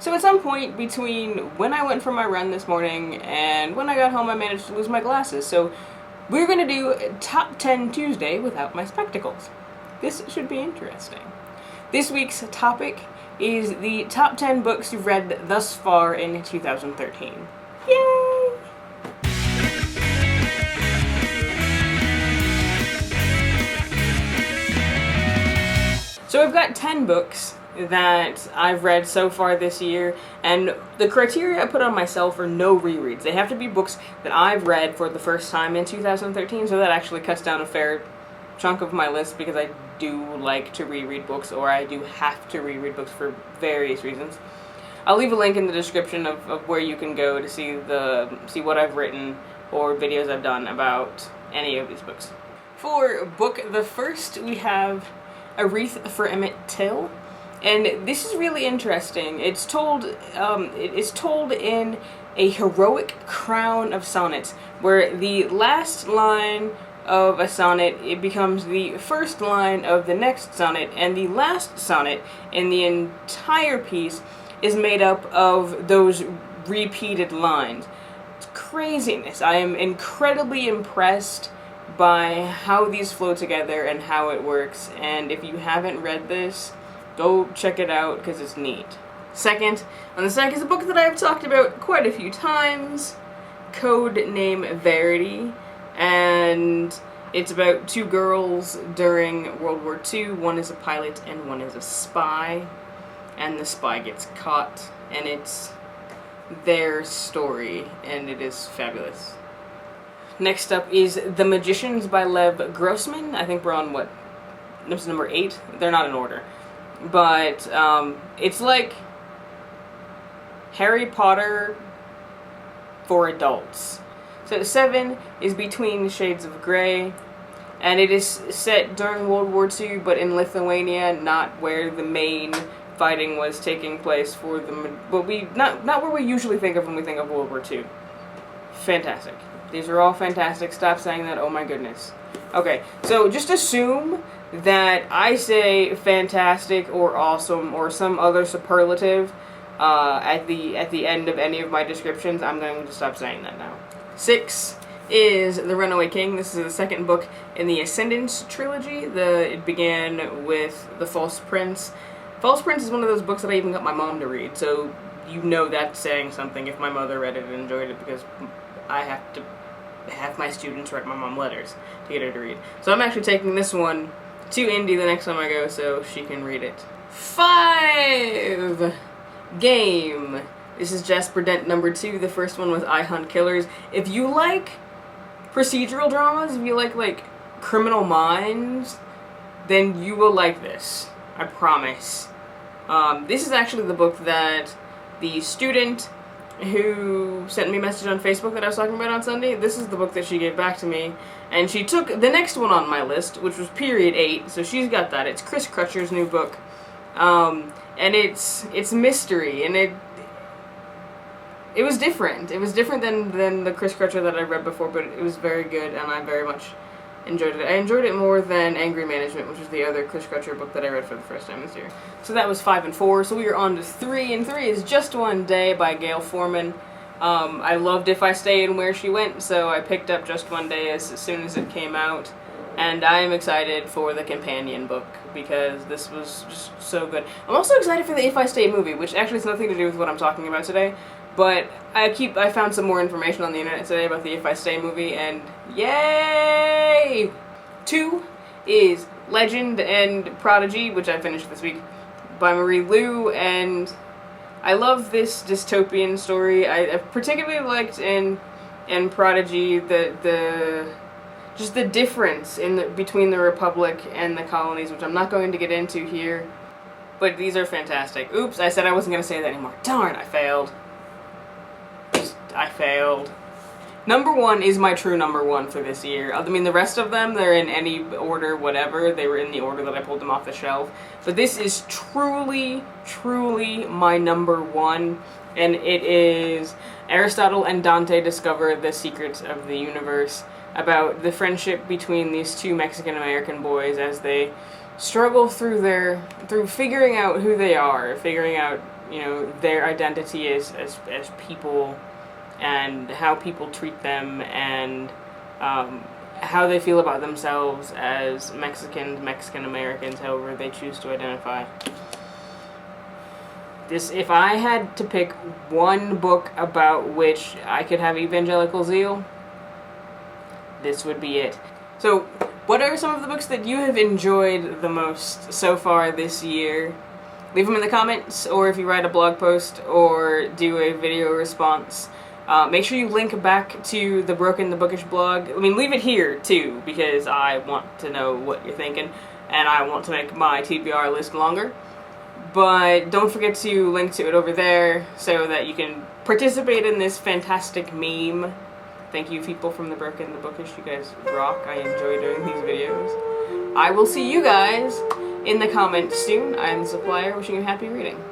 So at some point between when I went for my run this morning and when I got home, I managed to lose my glasses. So we're going to do Top 10 Tuesday without my spectacles. This should be interesting. This week's topic is the top 10 books you've read thus far in 2013. Yay! So I've got 10 books that I've read so far this year, and the criteria I put on myself are no rereads. They have to be books that I've read for the first time in 2013, so that actually cuts down a fair chunk of my list because I do like to reread books, or I do have to reread books for various reasons. I'll leave a link in the description of where you can go to see what I've written or videos I've done about any of these books. For book the first, we have A Wreath for Emmett, and this is really interesting. It's told in a heroic crown of sonnets, where the last line of a sonnet, it becomes the first line of the next sonnet, and the last sonnet in the entire piece is made up of those repeated lines. It's craziness. I am incredibly impressed by how these flow together and how it works, and if you haven't read this, go check it out because it's neat. Second on the stack is a book that I've talked about quite a few times, Code Name Verity, and it's about two girls during World War II. One is a pilot and one is a spy, and the spy gets caught, and it's their story, and it is fabulous. Next up is The Magicians by Lev Grossman. I think we're on, this is number 8? They're not in order. But it's like Harry Potter for adults. So 7 is Between Shades of Grey, and it is set during World War II, but in Lithuania, not where the main fighting was taking place for not where we usually think of when we think of World War II. Fantastic. These are all fantastic. Stop saying that. Oh my goodness. Okay, so just assume that I say fantastic or awesome or some other superlative at the end of any of my descriptions. I'm going to stop saying that now. 6 is The Runaway King. This is the second book in the Ascendance trilogy. It began with The False Prince. False Prince is one of those books that I even got my mom to read, so you know that's saying something if my mother read it and enjoyed it, because I have to have my students write my mom letters to get her to read. So I'm actually taking this one to Indy the next time I go so she can read it. 5! Game. This is Jasper Dent number 2. The first one was I Hunt Killers. If you like procedural dramas, if you like Criminal Minds, then you will like this. I promise. This is actually the book that the student who sent me a message on Facebook that I was talking about on Sunday, this is the book that she gave back to me, and she took the next one on my list, which was Period 8, so she's got that. It's Chris Crutcher's new book, and it's mystery, and it was different. It was different than the Chris Crutcher that I read before, but it was very good, and I very much enjoyed it. I enjoyed it more than Angry Management, which was the other Chris Crutcher book that I read for the first time this year. So that was 5 and 4, so we are on to 3, and 3 is Just One Day by Gayle Forman. I loved If I Stay and Where She Went, so I picked up Just One Day as soon as it came out, and I am excited for the companion book, because this was just so good. I'm also excited for the If I Stay movie, which actually has nothing to do with what I'm talking about today, but I found some more information on the internet today about the If I Stay movie, and yay! 2 is Legend and Prodigy, which I finished this week, by Marie Lu, and I love this dystopian story. I particularly liked in Prodigy just the difference between the Republic and the colonies, which I'm not going to get into here, but these are fantastic. Oops, I said I wasn't going to say that anymore. Darn, I failed. I failed. Number 1 is my true number 1 for this year. I mean, the rest of them, they're in any order, whatever. They were in the order that I pulled them off the shelf. But this is truly, truly my number 1. And it is Aristotle and Dante Discover the Secrets of the Universe, about the friendship between these two Mexican-American boys as they struggle through figuring out who they are, figuring out you know, their identity as people, and how people treat them, and how they feel about themselves as Mexicans, Mexican Americans, however they choose to identify. If I had to pick one book about which I could have evangelical zeal, this would be it. So, what are some of the books that you have enjoyed the most so far this year? Leave them in the comments, or if you write a blog post or do a video response. Make sure you link back to the Broken the Bookish blog. I mean, leave it here, too, because I want to know what you're thinking, and I want to make my TBR list longer. But don't forget to link to it over there so that you can participate in this fantastic meme. Thank you, people from the Broken the Bookish. You guys rock. I enjoy doing these videos. I will see you guys in the comments soon. I am the Supplier, wishing you happy reading.